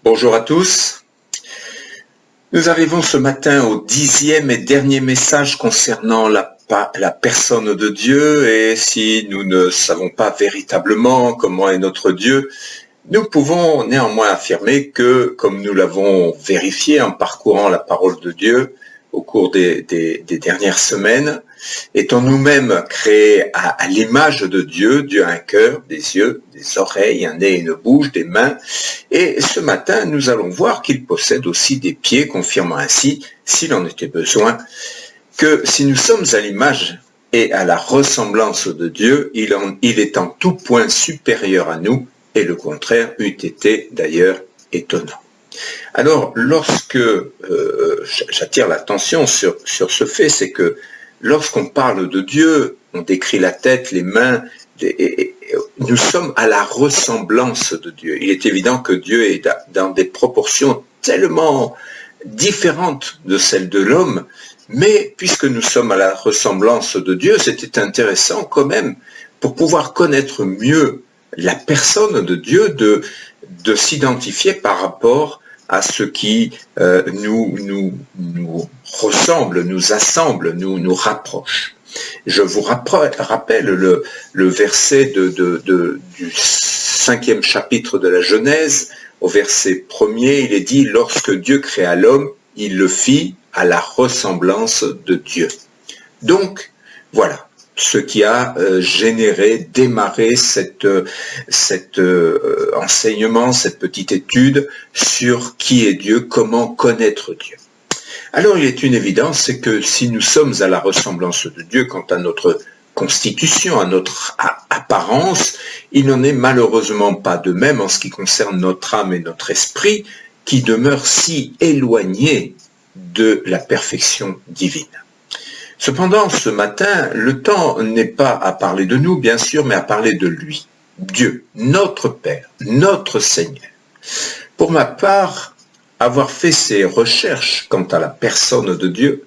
Bonjour à tous. Nous arrivons ce matin au 10e et dernier message concernant la personne de Dieu, et si nous ne savons pas véritablement comment est notre Dieu, nous pouvons néanmoins affirmer que, comme nous l'avons vérifié en parcourant la parole de Dieu au cours des dernières semaines, étant nous-mêmes créés à l'image de Dieu. Dieu a un cœur, des yeux, des oreilles, un nez, une bouche, des mains. Et ce matin, nous allons voir qu'il possède aussi des pieds, confirmant ainsi, s'il en était besoin, que si nous sommes à l'image et à la ressemblance de Dieu, il est en tout point supérieur à nous, et le contraire eût été d'ailleurs étonnant. Alors, lorsque j'attire l'attention sur ce fait, c'est que lorsqu'on parle de Dieu, on décrit la tête, les mains, et nous sommes à la ressemblance de Dieu. Il est évident que Dieu est dans des proportions tellement différentes de celles de l'homme, mais puisque nous sommes à la ressemblance de Dieu, c'était intéressant quand même, pour pouvoir connaître mieux la personne de Dieu, de s'identifier par rapport à ce qui nous ressemble, nous assemble, nous rapproche. Je vous rappelle le verset du 5e chapitre de la Genèse. Au verset 1er, il est dit « Lorsque Dieu créa l'homme, il le fit à la ressemblance de Dieu ». Donc, voilà ce qui a démarré cet enseignement, cette petite étude sur qui est Dieu, comment connaître Dieu. Alors il est une évidence, c'est que si nous sommes à la ressemblance de Dieu quant à notre constitution, à notre apparence, il n'en est malheureusement pas de même en ce qui concerne notre âme et notre esprit, qui demeurent si éloignés de la perfection divine. Cependant, ce matin, le temps n'est pas à parler de nous, bien sûr, mais à parler de lui, Dieu, notre Père, notre Seigneur. Pour ma part, avoir fait ces recherches quant à la personne de Dieu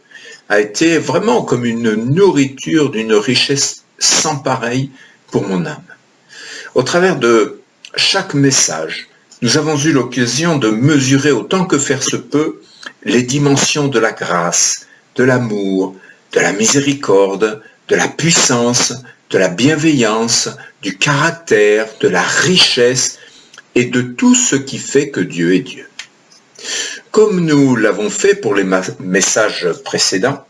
a été vraiment comme une nourriture d'une richesse sans pareille pour mon âme. Au travers de chaque message, nous avons eu l'occasion de mesurer autant que faire se peut les dimensions de la grâce, de l'amour, de la miséricorde, de la puissance, de la bienveillance, du caractère, de la richesse et de tout ce qui fait que Dieu est Dieu. Comme nous l'avons fait pour les messages précédents,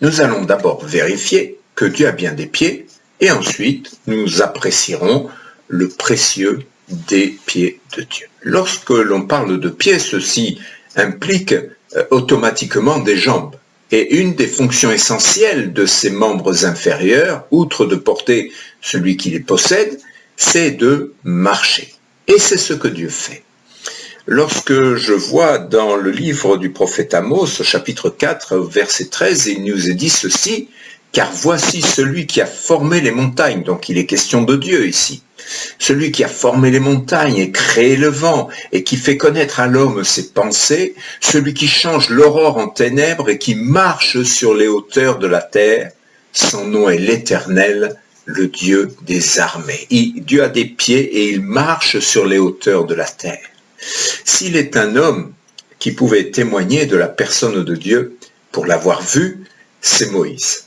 nous allons d'abord vérifier que Dieu a bien des pieds et ensuite nous apprécierons le précieux des pieds de Dieu. Lorsque l'on parle de pieds, ceci implique automatiquement des jambes. Et une des fonctions essentielles de ces membres inférieurs, outre de porter celui qui les possède, c'est de marcher. Et c'est ce que Dieu fait. Lorsque je vois dans le livre du prophète Amos, au chapitre 4, verset 13, il nous est dit ceci, « Car voici celui qui a formé les montagnes », donc il est question de Dieu ici, « celui qui a formé les montagnes et créé le vent, et qui fait connaître à l'homme ses pensées, celui qui change l'aurore en ténèbres et qui marche sur les hauteurs de la terre, son nom est l'Éternel, le Dieu des armées. » Dieu a des pieds et il marche sur les hauteurs de la terre. S'il est un homme qui pouvait témoigner de la personne de Dieu, pour l'avoir vu, c'est Moïse.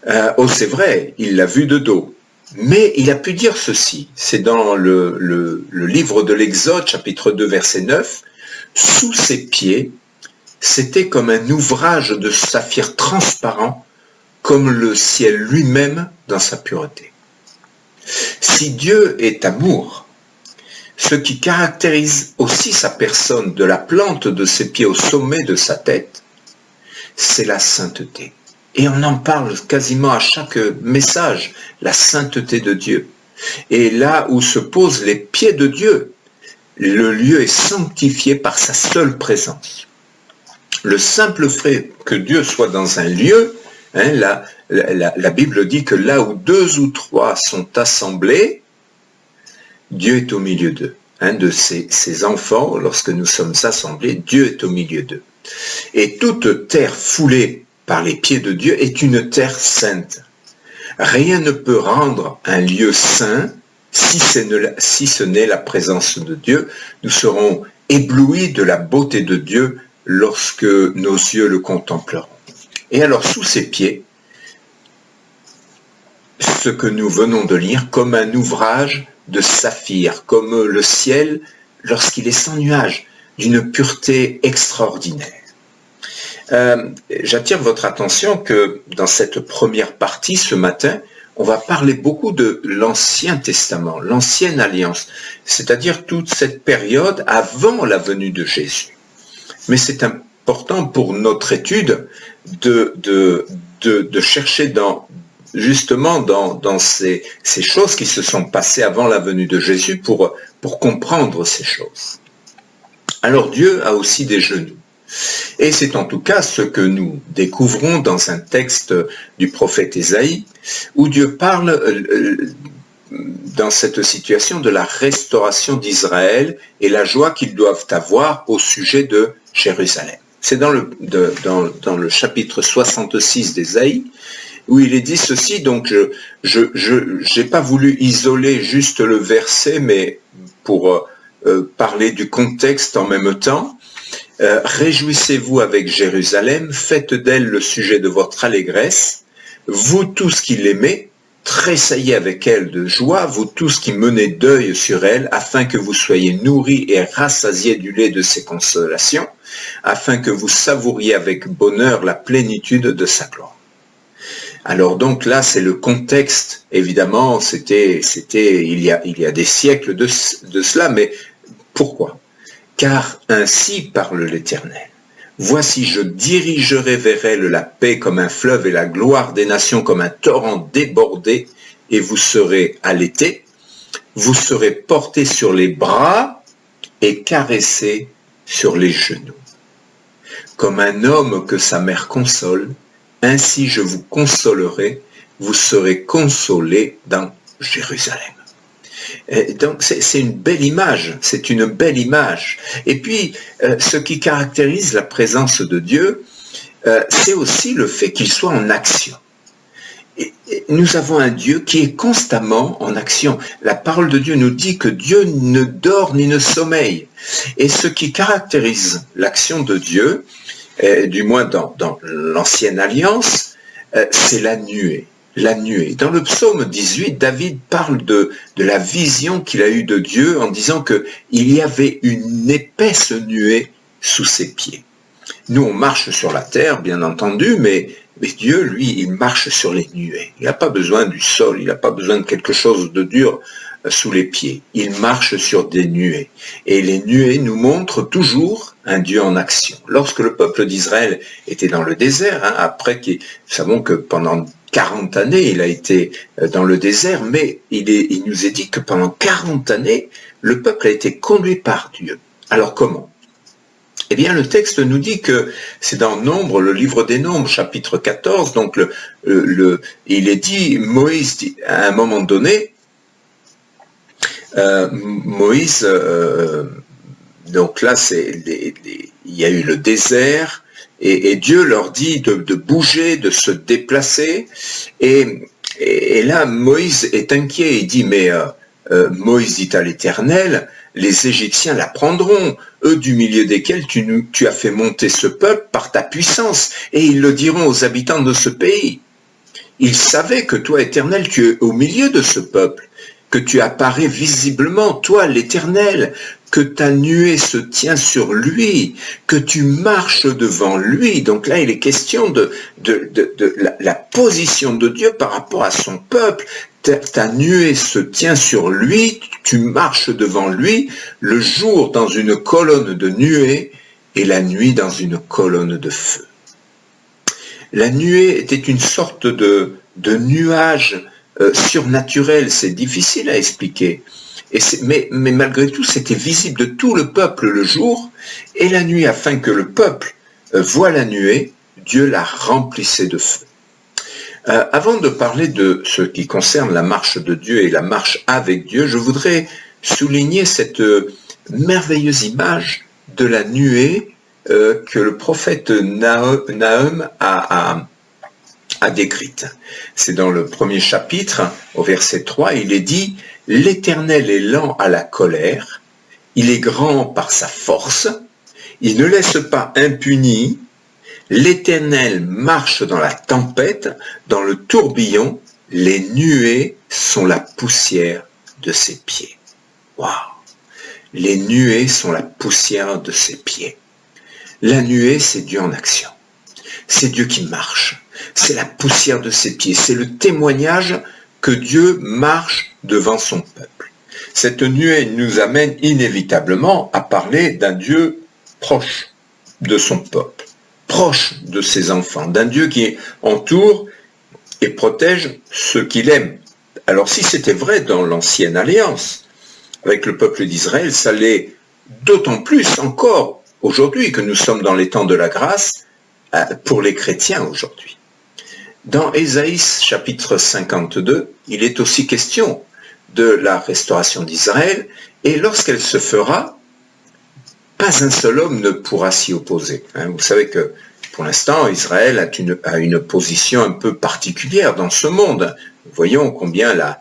C'est vrai, il l'a vu de dos. Mais il a pu dire ceci, c'est dans le livre de l'Exode, chapitre 2, verset 9, « Sous ses pieds, c'était comme un ouvrage de saphir transparent, comme le ciel lui-même dans sa pureté. » Si Dieu est amour, ce qui caractérise aussi sa personne de la plante de ses pieds au sommet de sa tête, c'est la sainteté. Et on en parle quasiment à chaque message, la sainteté de Dieu. Et là où se posent les pieds de Dieu, le lieu est sanctifié par sa seule présence. Le simple fait que Dieu soit dans un lieu, la Bible dit que là où 2 ou 3 sont assemblés, Dieu est au milieu d'eux. De ses enfants, lorsque nous sommes assemblés, Dieu est au milieu d'eux. Et toute terre foulée par les pieds de Dieu est une terre sainte. Rien ne peut rendre un lieu saint si ce n'est la présence de Dieu. Nous serons éblouis de la beauté de Dieu lorsque nos yeux le contempleront. Et alors, sous ses pieds, ce que nous venons de lire, comme un ouvrage de saphir, comme le ciel lorsqu'il est sans nuage, d'une pureté extraordinaire. J'attire votre attention que dans cette première partie, ce matin, on va parler beaucoup de l'Ancien Testament, l'Ancienne Alliance, c'est-à-dire toute cette période avant la venue de Jésus. Mais c'est important pour notre étude de chercher justement dans ces choses qui se sont passées avant la venue de Jésus pour comprendre ces choses. Alors Dieu a aussi des genoux. Et c'est en tout cas ce que nous découvrons dans un texte du prophète Ésaïe, où Dieu parle dans cette situation de la restauration d'Israël et la joie qu'ils doivent avoir au sujet de Jérusalem. C'est dans le chapitre 66 d'Ésaïe, où il est dit ceci, donc je n'ai pas voulu isoler juste le verset, mais pour parler du contexte en même temps. Réjouissez-vous avec Jérusalem, faites d'elle le sujet de votre allégresse, vous tous qui l'aimez, tressaillez avec elle de joie, vous tous qui menez deuil sur elle, afin que vous soyez nourris et rassasiés du lait de ses consolations, afin que vous savouriez avec bonheur la plénitude de sa gloire. Alors donc là, c'est le contexte, évidemment, c'était il y a des siècles de cela, mais pourquoi ? Car ainsi parle l'Éternel. Voici, je dirigerai vers elle la paix comme un fleuve et la gloire des nations comme un torrent débordé, et vous serez allaités, vous serez portés sur les bras et caressés sur les genoux. Comme un homme que sa mère console, ainsi je vous consolerai, vous serez consolés dans Jérusalem. Et donc c'est une belle image, c'est une belle image. Et puis ce qui caractérise la présence de Dieu, c'est aussi le fait qu'il soit en action. Et nous avons un Dieu qui est constamment en action. La parole de Dieu nous dit que Dieu ne dort ni ne sommeille. Et ce qui caractérise l'action de Dieu, du moins dans l'Ancienne Alliance, c'est la nuée. La nuée. Dans le psaume 18, David parle de la vision qu'il a eue de Dieu en disant qu'il y avait une épaisse nuée sous ses pieds. Nous, on marche sur la terre, bien entendu, mais Dieu, lui, il marche sur les nuées. Il n'a pas besoin du sol, il n'a pas besoin de quelque chose de dur sous les pieds. Il marche sur des nuées. Et les nuées nous montrent toujours un Dieu en action. Lorsque le peuple d'Israël était dans le désert, après nous savons que pendant 40 années, il a été dans le désert, mais il nous est dit que pendant 40 années, le peuple a été conduit par Dieu. Alors comment ? Eh bien, le texte nous dit que c'est dans Nombre, le livre des Nombres, chapitre 14, donc il est dit, Moïse dit, à un moment donné, Moïse, donc là, il y a eu le désert, et Dieu leur dit de bouger, de se déplacer, et là, Moïse est inquiet, il dit, mais Moïse dit à l'Éternel, les Égyptiens la prendront, eux du milieu desquels tu as fait monter ce peuple par ta puissance, et ils le diront aux habitants de ce pays. Ils savaient que toi, Éternel, tu es au milieu de ce peuple, que tu apparais visiblement, toi, l'Éternel, que ta nuée se tient sur lui, que tu marches devant lui. Donc là, il est question de la position de Dieu par rapport à son peuple. Ta nuée se tient sur lui, tu marches devant lui, le jour dans une colonne de nuée et la nuit dans une colonne de feu. La nuée était une sorte de nuage surnaturel, c'est difficile à expliquer. Mais malgré tout, c'était visible de tout le peuple le jour, et la nuit, afin que le peuple voie la nuée, Dieu la remplissait de feu. Avant de parler de ce qui concerne la marche de Dieu et la marche avec Dieu, je voudrais souligner cette merveilleuse image de la nuée que le prophète Nahum a décrite. C'est dans le premier chapitre, au verset 3, il est dit « L'Éternel est lent à la colère il est grand par sa force, il ne laisse pas impuni, l'Éternel marche dans la tempête, dans le tourbillon, les nuées sont la poussière de ses pieds. Waouh! Les nuées sont la poussière de ses pieds. La nuée, c'est Dieu en action. C'est Dieu qui marche. C'est la poussière de ses pieds. C'est le témoignage que Dieu marche devant son peuple. Cette nuée nous amène inévitablement à parler d'un Dieu proche de son peuple, proche de ses enfants, d'un Dieu qui entoure et protège ceux qu'il aime. Alors si c'était vrai dans l'ancienne alliance, avec le peuple d'Israël, ça l'est d'autant plus encore aujourd'hui que nous sommes dans les temps de la grâce pour les chrétiens aujourd'hui. Dans Ésaïe chapitre 52, il est aussi question de la restauration d'Israël, et lorsqu'elle se fera, pas un seul homme ne pourra s'y opposer. Vous savez que pour l'instant, Israël a une position un peu particulière dans ce monde. Voyons combien la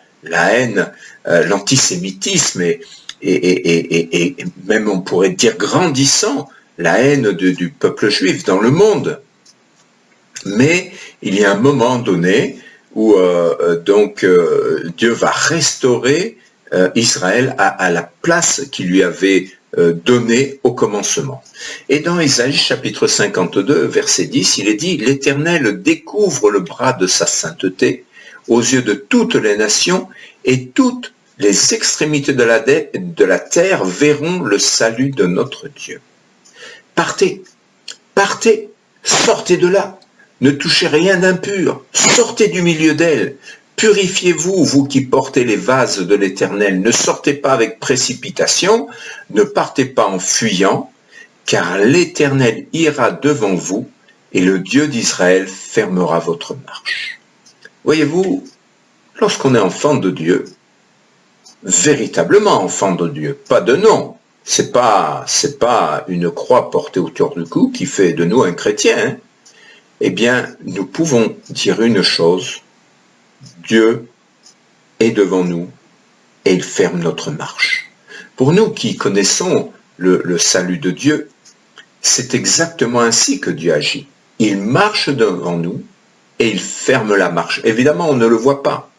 haine, l'antisémitisme et même on pourrait dire grandissant, la haine du peuple juif dans le monde. Mais il y a un moment donné où Dieu va restaurer Israël à la place qu'il lui avait donnée au commencement. Et dans Ésaïe chapitre 52, verset 10, il est dit « L'Éternel découvre le bras de sa sainteté aux yeux de toutes les nations, et toutes les extrémités de la terre verront le salut de notre Dieu. » Partez, partez, sortez de là. Ne touchez rien d'impur, sortez du milieu d'elle, purifiez-vous, vous qui portez les vases de l'Éternel, ne sortez pas avec précipitation, ne partez pas en fuyant, car l'Éternel ira devant vous, et le Dieu d'Israël fermera votre marche. Voyez-vous, lorsqu'on est enfant de Dieu, véritablement enfant de Dieu, pas de nom, c'est pas une croix portée autour du cou qui fait de nous un chrétien, hein. Eh bien, nous pouvons dire une chose, Dieu est devant nous et il ferme notre marche. Pour nous qui connaissons le salut de Dieu, c'est exactement ainsi que Dieu agit. Il marche devant nous et il ferme la marche. Évidemment, on ne le voit pas.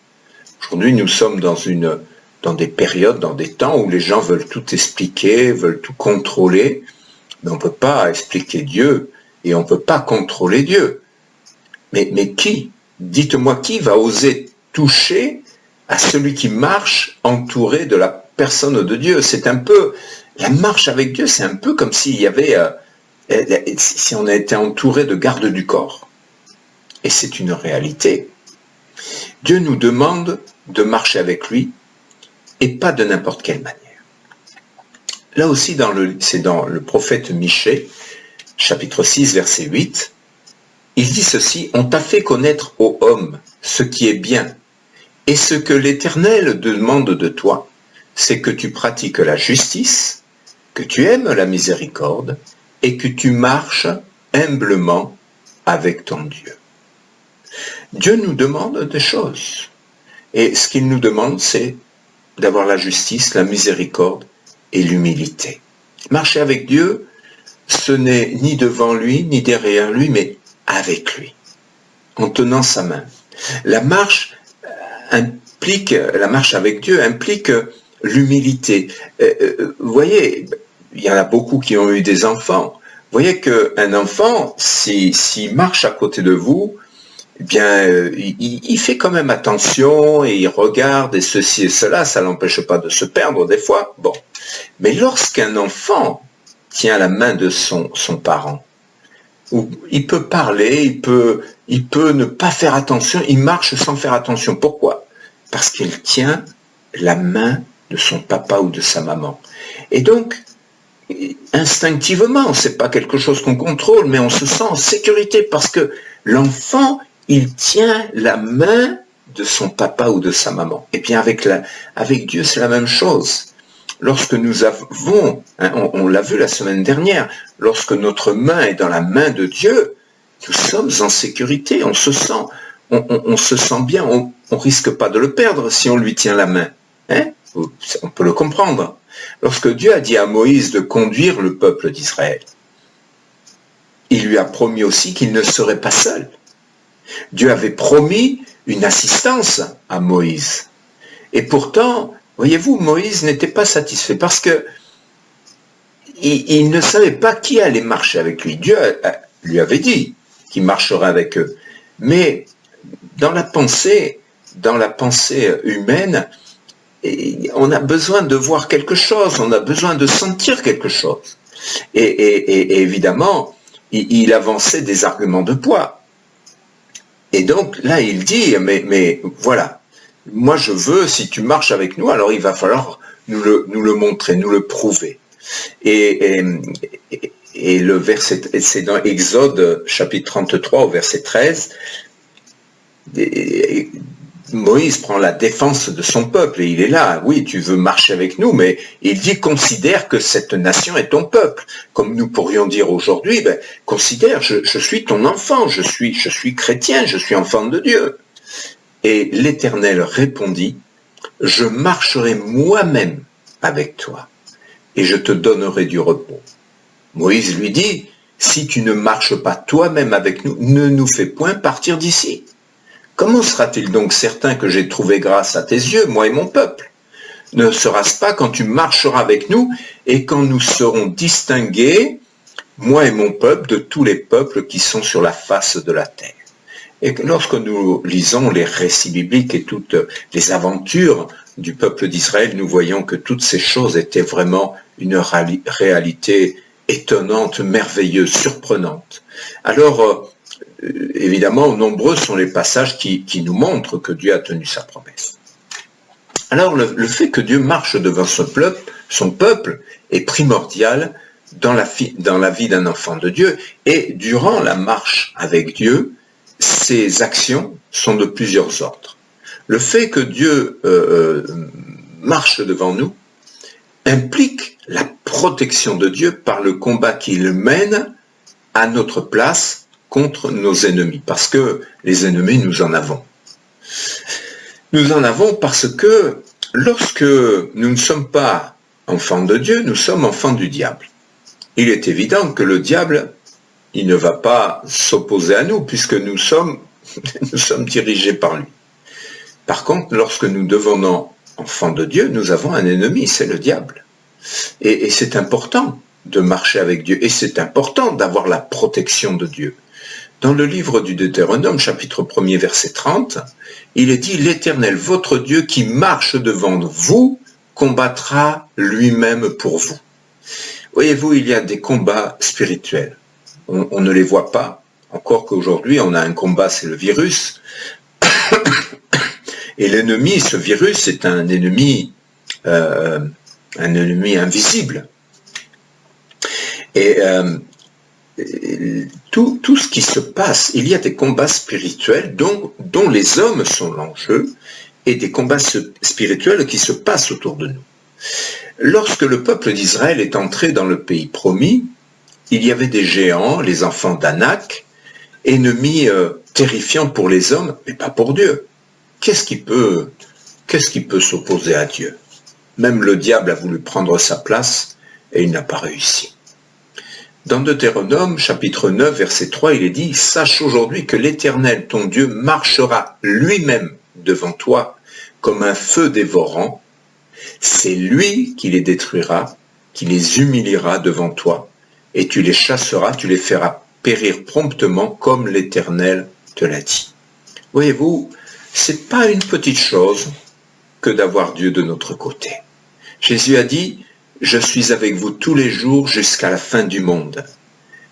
Aujourd'hui, nous sommes dans des périodes, dans des temps où les gens veulent tout expliquer, veulent tout contrôler, mais on ne peut pas expliquer Dieu. Et on ne peut pas contrôler Dieu. Mais qui? Dites-moi qui va oser toucher à celui qui marche entouré de la personne de Dieu? C'est un peu, la marche avec Dieu, c'est un peu comme s'il y avait, si on était entouré de gardes du corps. Et c'est une réalité. Dieu nous demande de marcher avec lui et pas de n'importe quelle manière. Là aussi, c'est dans le prophète Michée, chapitre 6, verset 8, il dit ceci, « On t'a fait connaître, ô homme, ce qui est bien, et ce que l'Éternel demande de toi, c'est que tu pratiques la justice, que tu aimes la miséricorde, et que tu marches humblement avec ton Dieu. » Dieu nous demande des choses, et ce qu'il nous demande, c'est d'avoir la justice, la miséricorde et l'humilité. Marcher avec Dieu, ce n'est ni devant lui, ni derrière lui, mais avec lui, en tenant sa main. La marche avec Dieu implique l'humilité. Vous voyez, il y en a beaucoup qui ont eu des enfants. Vous voyez qu'un enfant, s'il marche à côté de vous, eh bien, il fait quand même attention et il regarde et ceci et cela, ça l'empêche pas de se perdre des fois. Bon. Mais lorsqu'un enfant tient la main de son parent, où il peut parler, il peut ne pas faire attention, il marche sans faire attention. Pourquoi? Parce qu'il tient la main de son papa ou de sa maman. Et donc, instinctivement, c'est pas quelque chose qu'on contrôle, mais on se sent en sécurité parce que l'enfant, il tient la main de son papa ou de sa maman. Et bien avec Dieu, c'est la même chose. Lorsque nous avons, on l'a vu la semaine dernière, lorsque notre main est dans la main de Dieu, nous sommes en sécurité, on se sent bien, on risque pas de le perdre si on lui tient la main. On peut le comprendre. Lorsque Dieu a dit à Moïse de conduire le peuple d'Israël, il lui a promis aussi qu'il ne serait pas seul. Dieu avait promis une assistance à Moïse. Et pourtant, voyez-vous, Moïse n'était pas satisfait parce que il ne savait pas qui allait marcher avec lui. Dieu lui avait dit qu'il marcherait avec eux. Mais dans la pensée humaine, on a besoin de voir quelque chose, on a besoin de sentir quelque chose. Et évidemment, il avançait des arguments de poids. Et donc là, il dit, mais voilà, moi je veux, si tu marches avec nous, alors il va falloir nous le montrer, nous le prouver. Et le verset, c'est dans Exode chapitre 33 au verset 13, Moïse prend la défense de son peuple et il est là, oui, tu veux marcher avec nous, mais il dit, considère que cette nation est ton peuple. Comme nous pourrions dire aujourd'hui, considère, je suis ton enfant, je suis chrétien, je suis enfant de Dieu. Et l'Éternel répondit, je marcherai moi-même avec toi et je te donnerai du repos. Moïse lui dit, si tu ne marches pas toi-même avec nous, ne nous fais point partir d'ici. Comment sera-t-il donc certain que j'ai trouvé grâce à tes yeux, moi et mon peuple? Ne sera-ce pas quand tu marcheras avec nous et quand nous serons distingués, moi et mon peuple, de tous les peuples qui sont sur la face de la terre? Et lorsque nous lisons les récits bibliques et toutes les aventures du peuple d'Israël, nous voyons que toutes ces choses étaient vraiment une réalité étonnante, merveilleuse, surprenante. Alors, évidemment, nombreux sont les passages qui nous montrent que Dieu a tenu sa promesse. Alors, le fait que Dieu marche devant son peuple est primordial dans la vie d'un enfant de Dieu. Et durant la marche avec Dieu, ses actions sont de plusieurs ordres. Le fait que Dieu marche devant nous implique la protection de Dieu par le combat qu'il mène à notre place contre nos ennemis, parce que les ennemis, nous en avons. Nous en avons parce que lorsque nous ne sommes pas enfants de Dieu, nous sommes enfants du diable. Il est évident que le diable, il ne va pas s'opposer à nous, puisque nous sommes dirigés par lui. Par contre, lorsque nous devenons enfants de Dieu, nous avons un ennemi, c'est le diable. Et c'est important de marcher avec Dieu, et c'est important d'avoir la protection de Dieu. Dans le livre du Deutéronome, chapitre 1er, verset 30, il est dit « L'Éternel, votre Dieu, qui marche devant vous, combattra lui-même pour vous. » Voyez-vous, il y a des combats spirituels. On ne les voit pas. Encore qu'aujourd'hui, on a un combat, c'est le virus. Et l'ennemi, ce virus, c'est un ennemi invisible. Et tout ce qui se passe, il y a des combats spirituels dont les hommes sont l'enjeu, et des combats spirituels qui se passent autour de nous. Lorsque le peuple d'Israël est entré dans le pays promis, il y avait des géants, les enfants d'Anak, ennemis terrifiants pour les hommes, mais pas pour Dieu. Qu'est-ce qui peut s'opposer à Dieu? Même le diable a voulu prendre sa place et il n'a pas réussi. Dans Deutéronome, chapitre 9, verset 3, il est dit « Sache aujourd'hui que l'Éternel, ton Dieu, marchera lui-même devant toi comme un feu dévorant. C'est lui qui les détruira, qui les humiliera devant toi, et tu les chasseras, tu les feras périr promptement comme l'Éternel te l'a dit. » Voyez-vous, c'est pas une petite chose que d'avoir Dieu de notre côté. Jésus a dit « Je suis avec vous tous les jours jusqu'à la fin du monde. »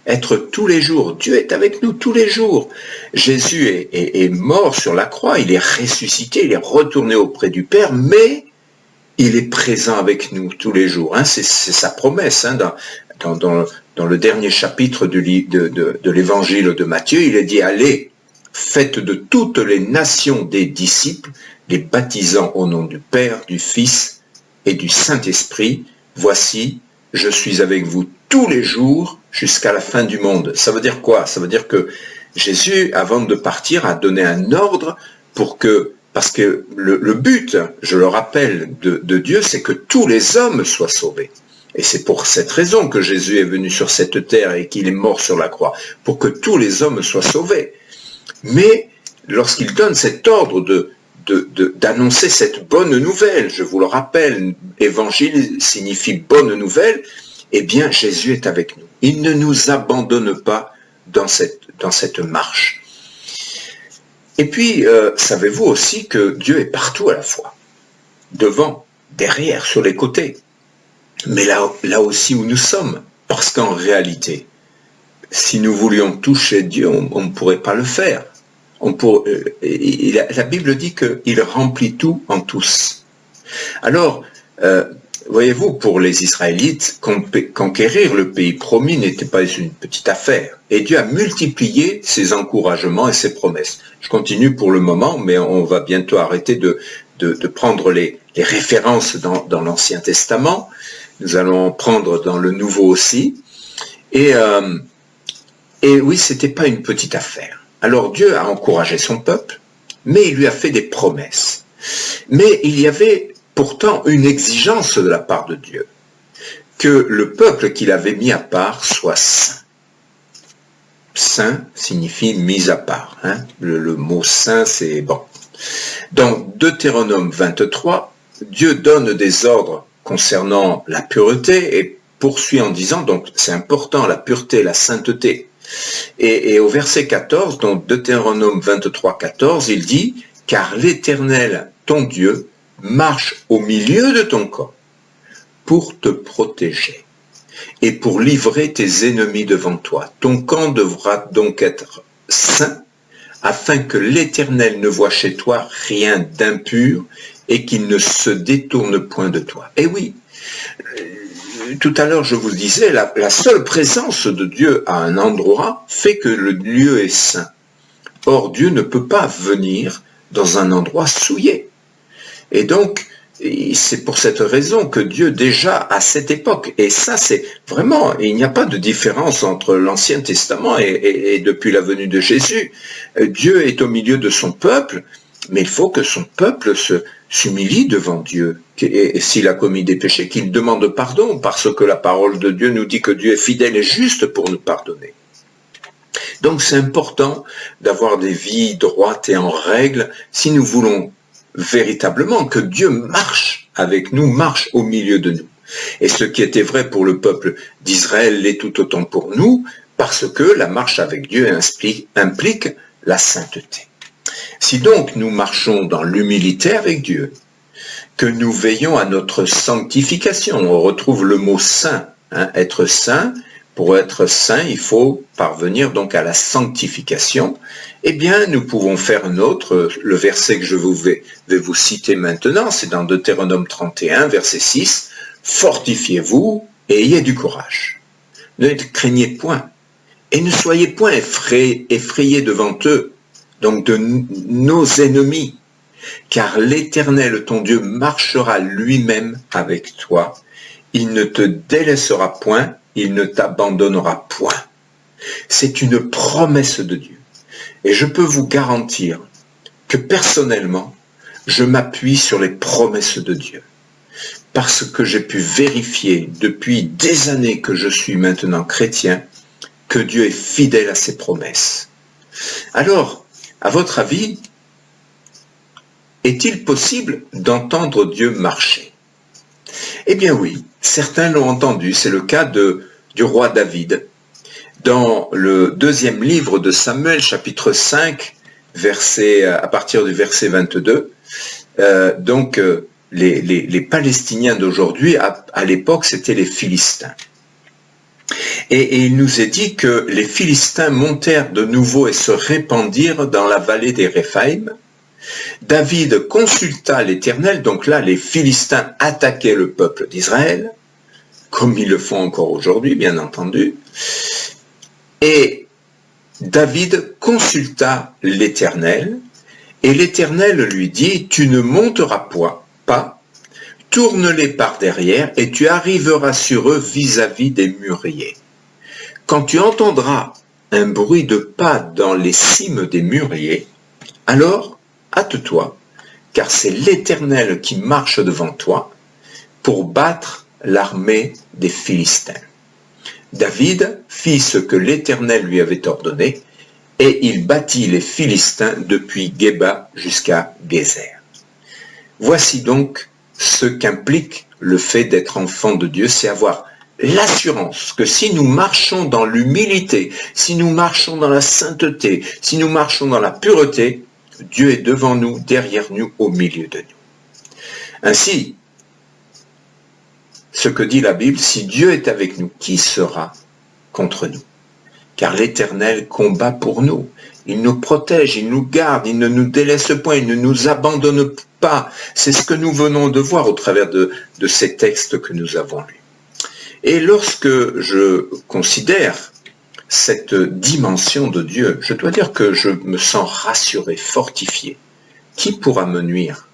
Être tous les jours, Dieu est avec nous tous les jours. Jésus est mort sur la croix, il est ressuscité, il est retourné auprès du Père, mais il est présent avec nous tous les jours. C'est sa promesse. Dans le dernier chapitre de l'évangile de Matthieu, il est dit « Allez, faites de toutes les nations des disciples, les baptisant au nom du Père, du Fils et du Saint-Esprit. Voici, je suis avec vous tous les jours jusqu'à la fin du monde. » Ça veut dire quoi? Ça veut dire que Jésus, avant de partir, a donné un ordre pour que Parce que le but, je le rappelle, de Dieu, c'est que tous les hommes soient sauvés. Et c'est pour cette raison que Jésus est venu sur cette terre et qu'il est mort sur la croix, pour que tous les hommes soient sauvés. Mais lorsqu'il donne cet ordre d'annoncer cette bonne nouvelle, je vous le rappelle, évangile signifie bonne nouvelle, eh bien Jésus est avec nous. Il ne nous abandonne pas dans cette marche. Et puis, savez-vous aussi que Dieu est partout à la fois, devant, derrière, sur les côtés, mais là aussi où nous sommes, parce qu'en réalité, si nous voulions toucher Dieu, on ne pourrait pas le faire. La Bible dit qu'il remplit tout en tous. Alors, voyez-vous, pour les Israélites, conquérir le pays promis n'était pas une petite affaire. Et Dieu a multiplié ses encouragements et ses promesses. Je continue pour le moment, mais on va bientôt arrêter de prendre les références dans l'Ancien Testament. Nous allons en prendre dans le Nouveau aussi. Et oui, c'était pas une petite affaire. Alors Dieu a encouragé son peuple, mais il lui a fait des promesses. Mais il y avait pourtant une exigence de la part de Dieu, que le peuple qu'il avait mis à part soit saint. Saint signifie mis à part. Hein? Le mot saint, c'est bon. Dans Deutéronome 23, Dieu donne des ordres concernant la pureté et poursuit en disant, donc c'est important, la pureté, la sainteté. Et au verset 14, donc Deutéronome 23, 14, il dit « Car l'Éternel, ton Dieu, marche au milieu de ton corps pour te protéger et pour livrer tes ennemis devant toi. Ton camp devra donc être saint, afin que l'Éternel ne voie chez toi rien d'impur et qu'il ne se détourne point de toi. » Et oui, tout à l'heure je vous disais, la seule présence de Dieu à un endroit fait que le lieu est saint. Or Dieu ne peut pas venir dans un endroit souillé. Et donc, c'est pour cette raison que Dieu, déjà à cette époque, et ça c'est vraiment, il n'y a pas de différence entre l'Ancien Testament et depuis la venue de Jésus. Dieu est au milieu de son peuple, mais il faut que son peuple s'humilie devant Dieu. Et s'il a commis des péchés, qu'il demande pardon, parce que la parole de Dieu nous dit que Dieu est fidèle et juste pour nous pardonner. Donc c'est important d'avoir des vies droites et en règle si nous voulons véritablement que Dieu marche avec nous, marche au milieu de nous. Et ce qui était vrai pour le peuple d'Israël l'est tout autant pour nous, parce que la marche avec Dieu implique la sainteté. Si donc nous marchons dans l'humilité avec Dieu, que nous veillons à notre sanctification, on retrouve le mot saint, hein, être saint. Pour être saint, il faut parvenir donc à la sanctification. Eh bien, nous pouvons faire nôtre le verset que je vais vous citer maintenant, c'est dans Deutéronome 31, verset 6, « Fortifiez-vous et ayez du courage. Ne craignez point et ne soyez point effrayés devant eux, donc de nos ennemis, car l'Éternel, ton Dieu, marchera lui-même avec toi. Il ne te délaissera point, il ne t'abandonnera point. » C'est une promesse de Dieu. Et je peux vous garantir que personnellement, je m'appuie sur les promesses de Dieu. Parce que j'ai pu vérifier depuis des années que je suis maintenant chrétien, que Dieu est fidèle à ses promesses. Alors, à votre avis, est-il possible d'entendre Dieu marcher? Eh bien oui, certains l'ont entendu, c'est le cas du roi David. Dans le deuxième livre de Samuel, chapitre 5, à partir du verset 22, les Palestiniens d'aujourd'hui, à l'époque, c'était les Philistins. Et il nous est dit que les Philistins montèrent de nouveau et se répandirent dans la vallée des Réphaïm. David consulta l'Éternel, donc là les Philistins attaquaient le peuple d'Israël, comme ils le font encore aujourd'hui, bien entendu. Et David consulta l'Éternel, et l'Éternel lui dit, « Tu ne monteras pas, tourne-les par derrière, et tu arriveras sur eux vis-à-vis des mûriers. Quand tu entendras un bruit de pas dans les cimes des mûriers, alors hâte-toi car c'est l'Éternel qui marche devant toi pour battre l'armée des Philistins. David fit ce que l'Éternel lui avait ordonné, et il battit les Philistins depuis Géba jusqu'à Gézer. Voici donc ce qu'implique le fait d'être enfant de Dieu, c'est avoir l'assurance que si nous marchons dans l'humilité, si nous marchons dans la sainteté, si nous marchons dans la pureté, Dieu est devant nous, derrière nous, au milieu de nous. Ainsi, ce que dit la Bible, si Dieu est avec nous, qui sera contre nous? Car l'Éternel combat pour nous. Il nous protège, il nous garde, il ne nous délaisse point, il ne nous abandonne pas. C'est ce que nous venons de voir au travers de ces textes que nous avons lus. Et lorsque je considère cette dimension de Dieu, je dois dire que je me sens rassuré, fortifié. Qui pourra me nuire?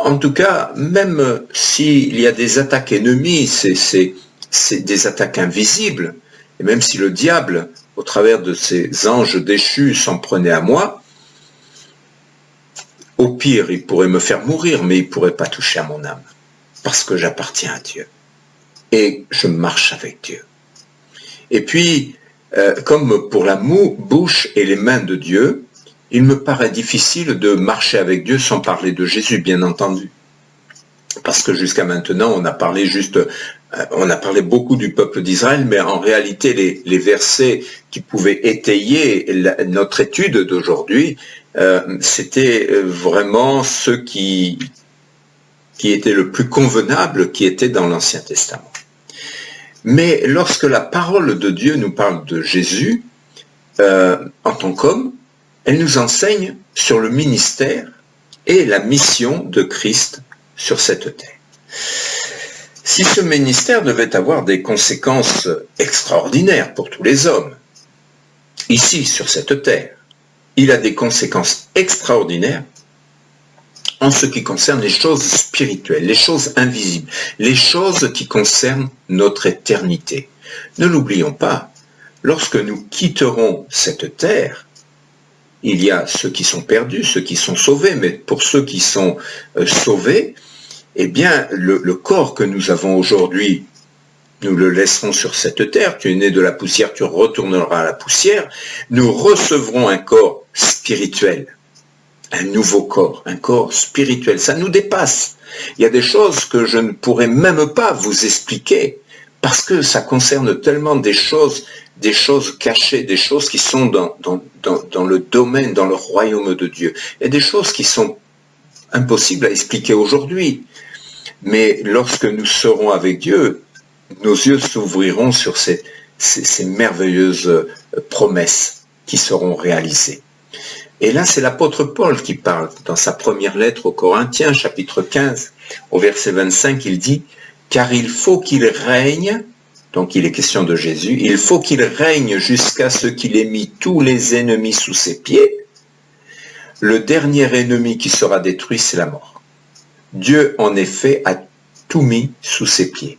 En tout cas, même s'il y a des attaques ennemies, c'est des attaques invisibles, et même si le diable, au travers de ses anges déchus, s'en prenait à moi, au pire, il pourrait me faire mourir, mais il ne pourrait pas toucher à mon âme, parce que j'appartiens à Dieu. Et je marche avec Dieu. Et puis, comme pour la bouche et les mains de Dieu, il me paraît difficile de marcher avec Dieu sans parler de Jésus, bien entendu. Parce que jusqu'à maintenant, on a parlé beaucoup du peuple d'Israël, mais en réalité, les versets qui pouvaient étayer notre étude d'aujourd'hui, c'était vraiment ceux qui étaient le plus convenables, qui étaient dans l'Ancien Testament. Mais lorsque la parole de Dieu nous parle de Jésus, en tant qu'homme, elle nous enseigne sur le ministère et la mission de Christ sur cette terre. Si ce ministère devait avoir des conséquences extraordinaires pour tous les hommes, ici sur cette terre, il a des conséquences extraordinaires en ce qui concerne les choses spirituelles, les choses invisibles, les choses qui concernent notre éternité. Ne l'oublions pas, lorsque nous quitterons cette terre, il y a ceux qui sont perdus, ceux qui sont sauvés, mais pour ceux qui sont sauvés, eh bien, le corps que nous avons aujourd'hui, nous le laisserons sur cette terre. Tu es né de la poussière, tu retourneras à la poussière. Nous recevrons un corps spirituel, un nouveau corps, un corps spirituel. Ça nous dépasse. Il y a des choses que je ne pourrais même pas vous expliquer parce que ça concerne tellement des choses cachées, des choses qui sont dans le domaine, dans le royaume de Dieu. Il y a des choses qui sont impossibles à expliquer aujourd'hui. Mais lorsque nous serons avec Dieu, nos yeux s'ouvriront sur ces merveilleuses promesses qui seront réalisées. Et là, c'est l'apôtre Paul qui parle dans sa première lettre aux Corinthiens, chapitre 15, au verset 25, il dit « Car il faut qu'il règne », donc il est question de Jésus, « il faut qu'il règne jusqu'à ce qu'il ait mis tous les ennemis sous ses pieds. Le dernier ennemi qui sera détruit, c'est la mort. Dieu, en effet, a tout mis sous ses pieds. »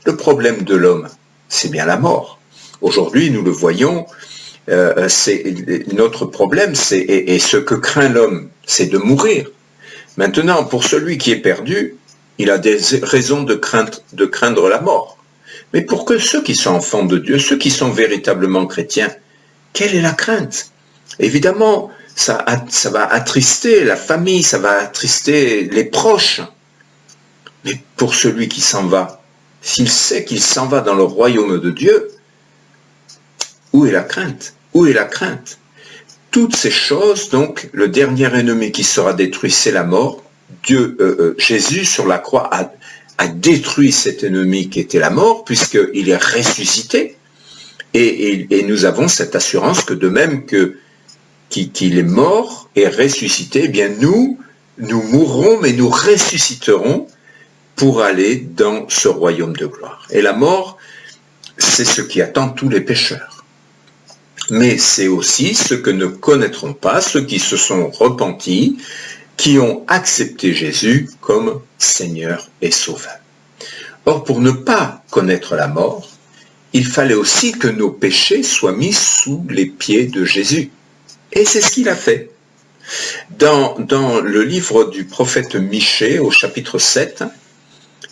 Le problème de l'homme, c'est bien la mort. Aujourd'hui, nous le voyons, notre problème, et ce que craint l'homme, c'est de mourir. Maintenant, pour celui qui est perdu, il a des raisons de craindre la mort. Mais pour que ceux qui sont enfants de Dieu, ceux qui sont véritablement chrétiens, quelle est la crainte? Évidemment, ça va attrister la famille, ça va attrister les proches. Mais pour celui qui s'en va, s'il sait qu'il s'en va dans le royaume de Dieu, où est la crainte? Où est la crainte? Toutes ces choses, donc, le dernier ennemi qui sera détruit, c'est la mort. Jésus, sur la croix, a détruit cet ennemi qui était la mort, puisqu'il est ressuscité. Et nous avons cette assurance que de même qu'il est mort et ressuscité, eh bien nous mourrons, mais nous ressusciterons pour aller dans ce royaume de gloire. Et la mort, c'est ce qui attend tous les pécheurs. Mais c'est aussi ceux que ne connaîtront pas, ceux qui se sont repentis, qui ont accepté Jésus comme Seigneur et Sauveur. Or, pour ne pas connaître la mort, il fallait aussi que nos péchés soient mis sous les pieds de Jésus. Et c'est ce qu'il a fait. Dans le livre du prophète Michée, au chapitre 7,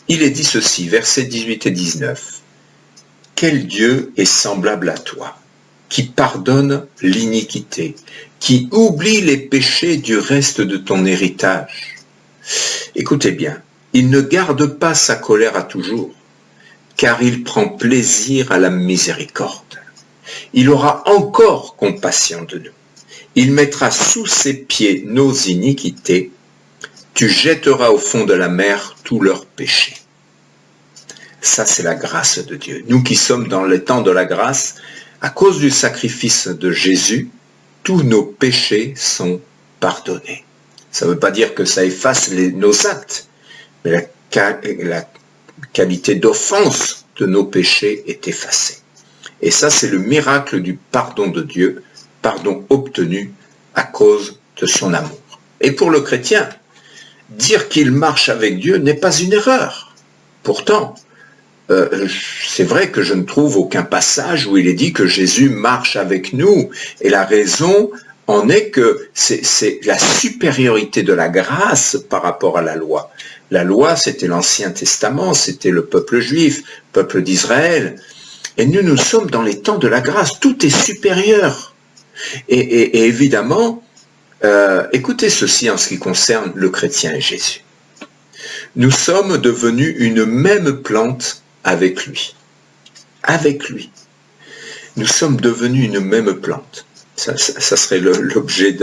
il est dit ceci, versets 18 et 19. « Quel Dieu est semblable à toi, qui pardonne l'iniquité, qui oublie les péchés du reste de ton héritage. » Écoutez bien, il ne garde pas sa colère à toujours, car il prend plaisir à la miséricorde. Il aura encore compassion de nous. Il mettra sous ses pieds nos iniquités. Tu jetteras au fond de la mer tous leurs péchés. Ça, c'est la grâce de Dieu. Nous qui sommes dans le temps de la grâce, à cause du sacrifice de Jésus, tous nos péchés sont pardonnés. Ça ne veut pas dire que ça efface nos actes, mais la qualité d'offense de nos péchés est effacée. Et ça, c'est le miracle du pardon de Dieu, pardon obtenu à cause de son amour. Et pour le chrétien, dire qu'il marche avec Dieu n'est pas une erreur. Pourtant, c'est vrai que je ne trouve aucun passage où il est dit que Jésus marche avec nous. Et la raison en est que c'est la supériorité de la grâce par rapport à la loi. La loi, c'était l'Ancien Testament, c'était le peuple juif, peuple d'Israël. Et nous sommes dans les temps de la grâce. Tout est supérieur. Et évidemment, écoutez ceci en ce qui concerne le chrétien et Jésus. Nous sommes devenus une même plante avec lui. Avec lui. Nous sommes devenus une même plante. Ça serait l'objet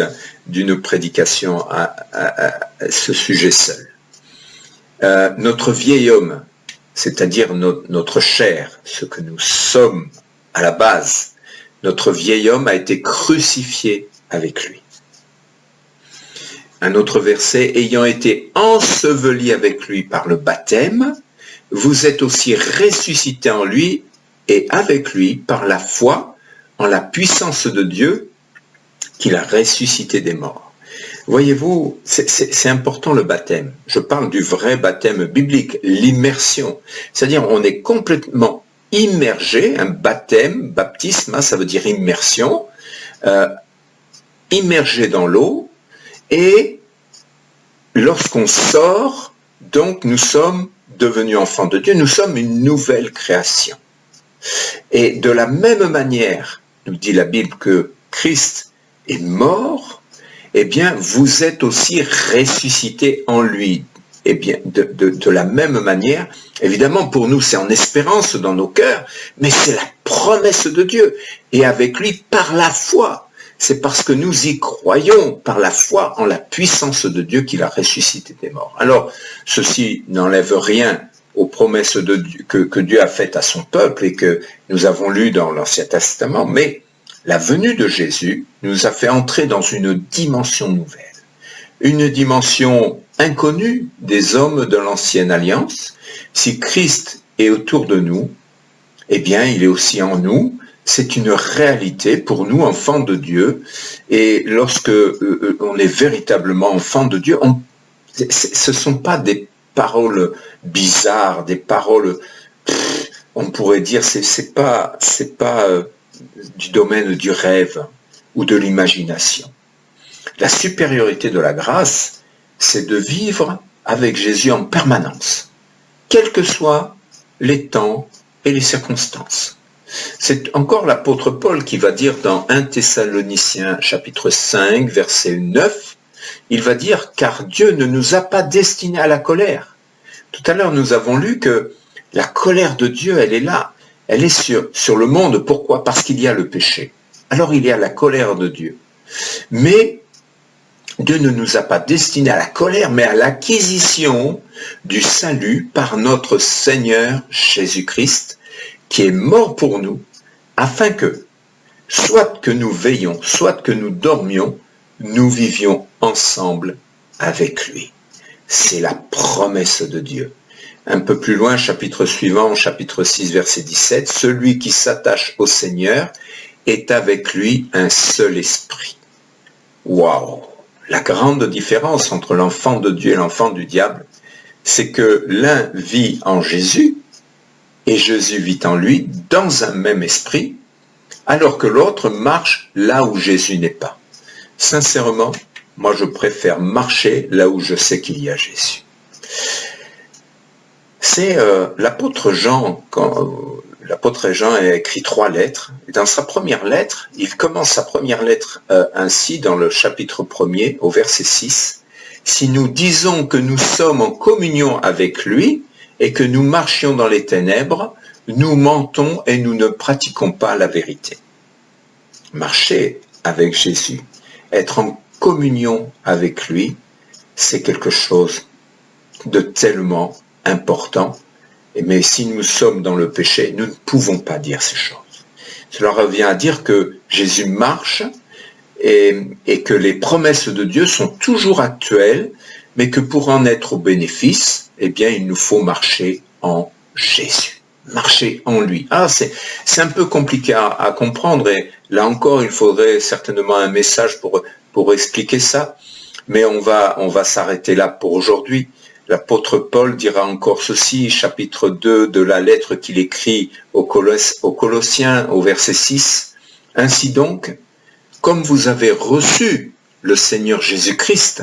d'une prédication à ce sujet seul. Notre vieil homme, c'est-à-dire notre chair, ce que nous sommes à la base, notre vieil homme a été crucifié avec lui. Un autre verset, ayant été enseveli avec lui par le baptême, vous êtes aussi ressuscités en lui et avec lui par la foi en la puissance de Dieu qu'il a ressuscité des morts. Voyez-vous, c'est important le baptême. Je parle du vrai baptême biblique, l'immersion. C'est-à-dire on est complètement immergé, un baptême, baptisme, ça veut dire immersion, immergé dans l'eau, et lorsqu'on sort, donc nous sommes devenus enfants de Dieu, nous sommes une nouvelle création. Et de la même manière, nous dit la Bible que Christ est mort, eh bien, vous êtes aussi ressuscités en lui. Eh bien, de la même manière, évidemment, pour nous, c'est en espérance dans nos cœurs, mais c'est la promesse de Dieu. Et avec lui, par la foi. C'est parce que nous y croyons, par la foi, en la puissance de Dieu qu'il a ressuscité des morts. Alors, ceci n'enlève rien aux promesses de Dieu, que Dieu a faites à son peuple et que nous avons lues dans l'Ancien Testament, mais la venue de Jésus nous a fait entrer dans une dimension nouvelle, une dimension inconnue des hommes de l'Ancienne Alliance. Si Christ est autour de nous, eh bien, il est aussi en nous. C'est une réalité pour nous, enfants de Dieu. Et lorsque on est véritablement enfants de Dieu, ce ne sont pas des paroles bizarres, des paroles, on pourrait dire, c'est pas du domaine du rêve ou de l'imagination. La supériorité de la grâce, c'est de vivre avec Jésus en permanence, quels que soient les temps et les circonstances. C'est encore l'apôtre Paul qui va dire dans 1 Thessaloniciens chapitre 5, verset 9, il va dire « Car Dieu ne nous a pas destinés à la colère ». Tout à l'heure, nous avons lu que la colère de Dieu, elle est là. Elle est sur le monde. Pourquoi? Parce qu'il y a le péché. Alors il y a la colère de Dieu. Mais Dieu ne nous a pas destinés à la colère, mais à l'acquisition du salut par notre Seigneur Jésus-Christ, qui est mort pour nous, afin que, soit que nous veillions, soit que nous dormions, nous vivions ensemble avec lui. C'est la promesse de Dieu. Un peu plus loin, chapitre suivant, chapitre 6, verset 17, « Celui qui s'attache au Seigneur est avec lui un seul esprit. » Waouh! La grande différence entre l'enfant de Dieu et l'enfant du diable, c'est que l'un vit en Jésus, et Jésus vit en lui, dans un même esprit, alors que l'autre marche là où Jésus n'est pas. Sincèrement, moi je préfère marcher là où je sais qu'il y a Jésus. C'est l'apôtre Jean, l'apôtre Jean a écrit 3 lettres. Et dans sa première lettre, il commence sa première lettre ainsi, dans le chapitre 1er, au verset 6. « Si nous disons que nous sommes en communion avec lui et que nous marchions dans les ténèbres, nous mentons et nous ne pratiquons pas la vérité. » Marcher avec Jésus, être en communion avec lui, c'est quelque chose de tellement important. Mais si nous sommes dans le péché, nous ne pouvons pas dire ces choses. Cela revient à dire que Jésus marche et que les promesses de Dieu sont toujours actuelles, mais que pour en être au bénéfice, eh bien, il nous faut marcher en Jésus. Marcher en lui. C'est un peu compliqué à comprendre, et là encore, il faudrait certainement un message pour expliquer ça, mais on va s'arrêter là pour aujourd'hui. L'apôtre Paul dira encore ceci, chapitre 2 de la lettre qu'il écrit aux Colossiens, au verset 6. « Ainsi donc, comme vous avez reçu le Seigneur Jésus-Christ,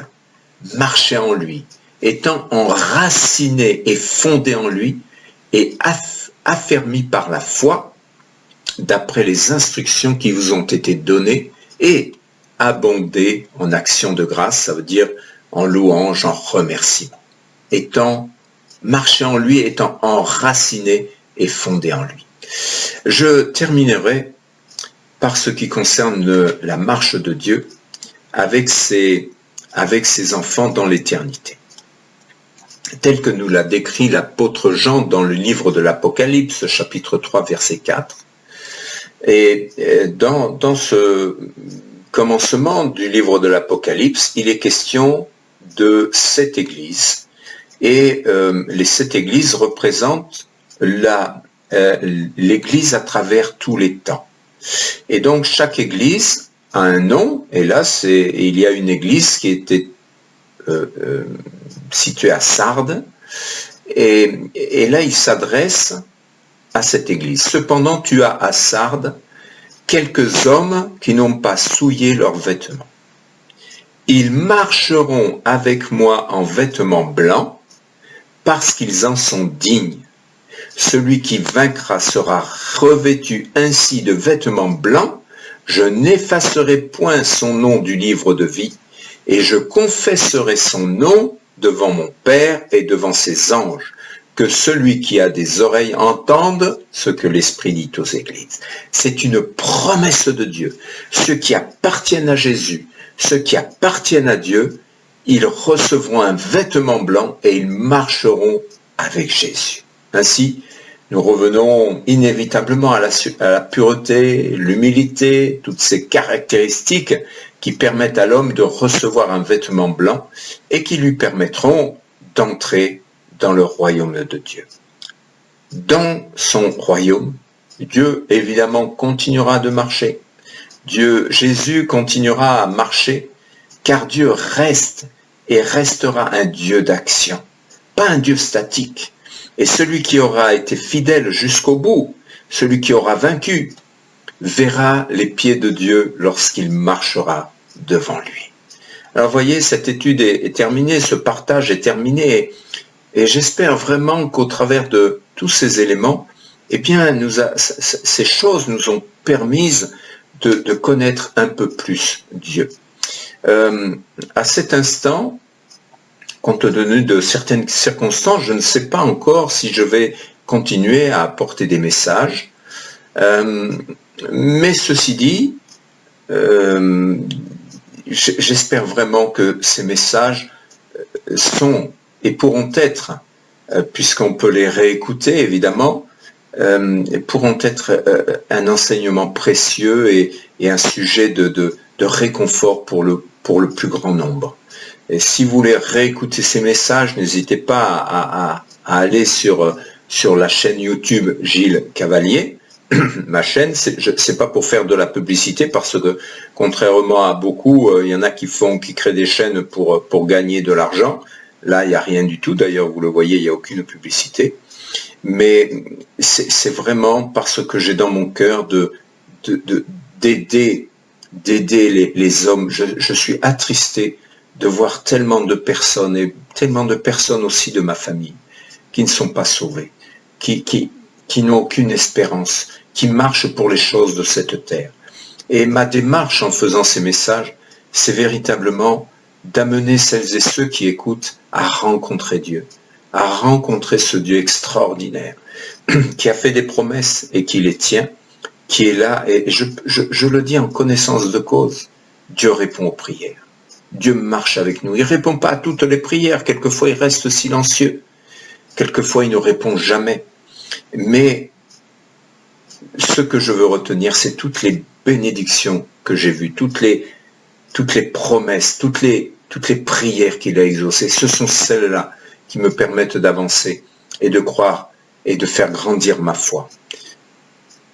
marchez en lui, étant enracinés et fondés en lui, et affermis par la foi, d'après les instructions qui vous ont été données, et abondés en actions de grâce, ça veut dire en louange, en remerciement. Marcher en lui, étant enraciné et fondé en lui. » Je terminerai par ce qui concerne la marche de Dieu avec ses enfants dans l'éternité. Tel que nous l'a décrit l'apôtre Jean dans le livre de l'Apocalypse, chapitre 3, verset 4. Et dans ce commencement du livre de l'Apocalypse, il est question de 7 églises. Et les 7 églises représentent l'église à travers tous les temps. Et donc chaque église a un nom, et là il y a une église qui était située à Sardes, et là il s'adresse à cette église. Cependant tu as à Sardes quelques hommes qui n'ont pas souillé leurs vêtements. Ils marcheront avec moi en vêtements blancs, parce qu'ils en sont dignes. Celui qui vaincra sera revêtu ainsi de vêtements blancs, je n'effacerai point son nom du livre de vie, et je confesserai son nom devant mon Père et devant ses anges, que celui qui a des oreilles entende ce que l'Esprit dit aux églises. C'est une promesse de Dieu. Ceux qui appartiennent à Jésus, ceux qui appartiennent à Dieu, ils recevront un vêtement blanc et ils marcheront avec Jésus. Ainsi, nous revenons inévitablement à la pureté, l'humilité, toutes ces caractéristiques qui permettent à l'homme de recevoir un vêtement blanc et qui lui permettront d'entrer dans le royaume de Dieu. Dans son royaume, Dieu évidemment continuera de marcher. Jésus continuera à marcher, car Dieu reste et restera un Dieu d'action, pas un Dieu statique. Et celui qui aura été fidèle jusqu'au bout, celui qui aura vaincu, verra les pieds de Dieu lorsqu'il marchera devant lui. Alors voyez, cette étude est terminée, ce partage est terminé, et j'espère vraiment qu'au travers de tous ces éléments, eh bien, ces choses nous ont permis de connaître un peu plus Dieu. À cet instant, compte tenu de certaines circonstances, je ne sais pas encore si je vais continuer à apporter des messages. Mais ceci dit, j'espère vraiment que ces messages sont et pourront être, puisqu'on peut les réécouter évidemment, pourront être un enseignement précieux et un sujet de réconfort pour le plus grand nombre. Et si vous voulez réécouter ces messages, n'hésitez pas à aller sur la chaîne YouTube Gilles Cavalier, ma chaîne. C'est pas pour faire de la publicité, parce que contrairement à beaucoup, il y en a qui créent des chaînes pour gagner de l'argent. Là, il n'y a rien du tout. D'ailleurs, vous le voyez, il n'y a aucune publicité. Mais c'est vraiment parce que j'ai dans mon cœur d'aider les hommes. Je suis attristé de voir tellement de personnes, et tellement de personnes aussi de ma famille, qui ne sont pas sauvées, qui n'ont aucune espérance, qui marchent pour les choses de cette terre. Et ma démarche en faisant ces messages, c'est véritablement d'amener celles et ceux qui écoutent à rencontrer Dieu, à rencontrer ce Dieu extraordinaire, qui a fait des promesses et qui les tient, qui est là, et je le dis en connaissance de cause, Dieu répond aux prières. Dieu marche avec nous. Il ne répond pas à toutes les prières, quelquefois il reste silencieux, quelquefois il ne répond jamais. Mais ce que je veux retenir, c'est toutes les bénédictions que j'ai vues, toutes les promesses, toutes les prières qu'il a exaucées. Ce sont celles-là qui me permettent d'avancer et de croire et de faire grandir ma foi.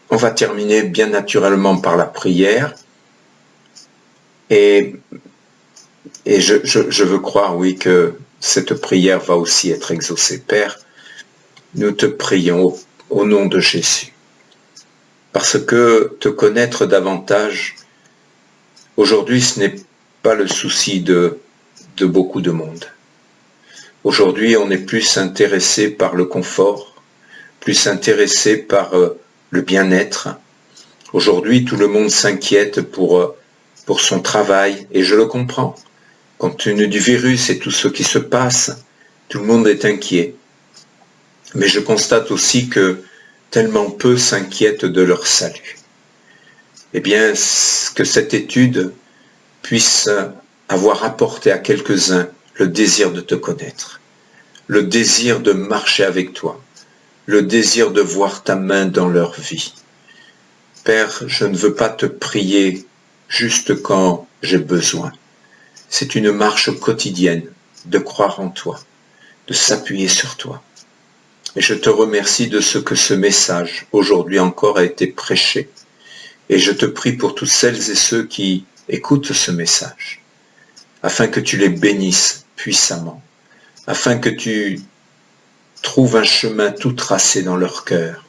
On va terminer bien naturellement par la prière. Et je veux croire, oui, que cette prière va aussi être exaucée. Père, nous te prions au nom de Jésus. Parce que te connaître davantage, aujourd'hui, ce n'est pas le souci de beaucoup de monde. Aujourd'hui, on est plus intéressé par le confort, plus intéressé par le bien-être. Aujourd'hui, tout le monde s'inquiète pour son travail, et je le comprends. Compte tenu du virus et tout ce qui se passe, tout le monde est inquiet. Mais je constate aussi que tellement peu s'inquiètent de leur salut. Eh bien, que cette étude puisse avoir apporté à quelques-uns le désir de te connaître, le désir de marcher avec toi, le désir de voir ta main dans leur vie. Père, je ne veux pas te prier juste quand j'ai besoin. C'est une marche quotidienne de croire en toi, de s'appuyer sur toi. Et je te remercie de ce que ce message, aujourd'hui encore, a été prêché. Et je te prie pour toutes celles et ceux qui écoutent ce message, afin que tu les bénisses puissamment, afin que tu trouves un chemin tout tracé dans leur cœur,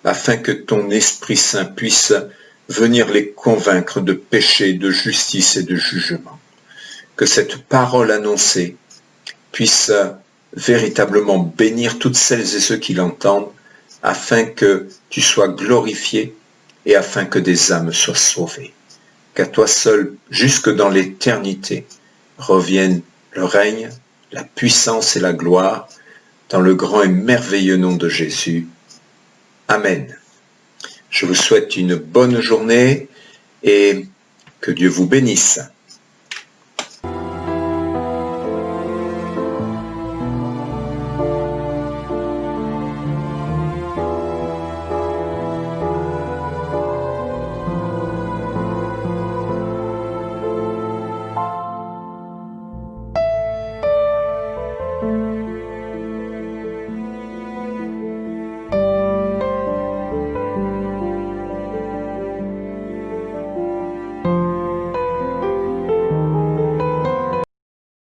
afin que ton Esprit Saint puisse venir les convaincre de péché, de justice et de jugement. Que cette parole annoncée puisse véritablement bénir toutes celles et ceux qui l'entendent, afin que tu sois glorifié et afin que des âmes soient sauvées. Qu'à toi seul, jusque dans l'éternité, revienne le règne, la puissance et la gloire, dans le grand et merveilleux nom de Jésus. Amen. Je vous souhaite une bonne journée et que Dieu vous bénisse.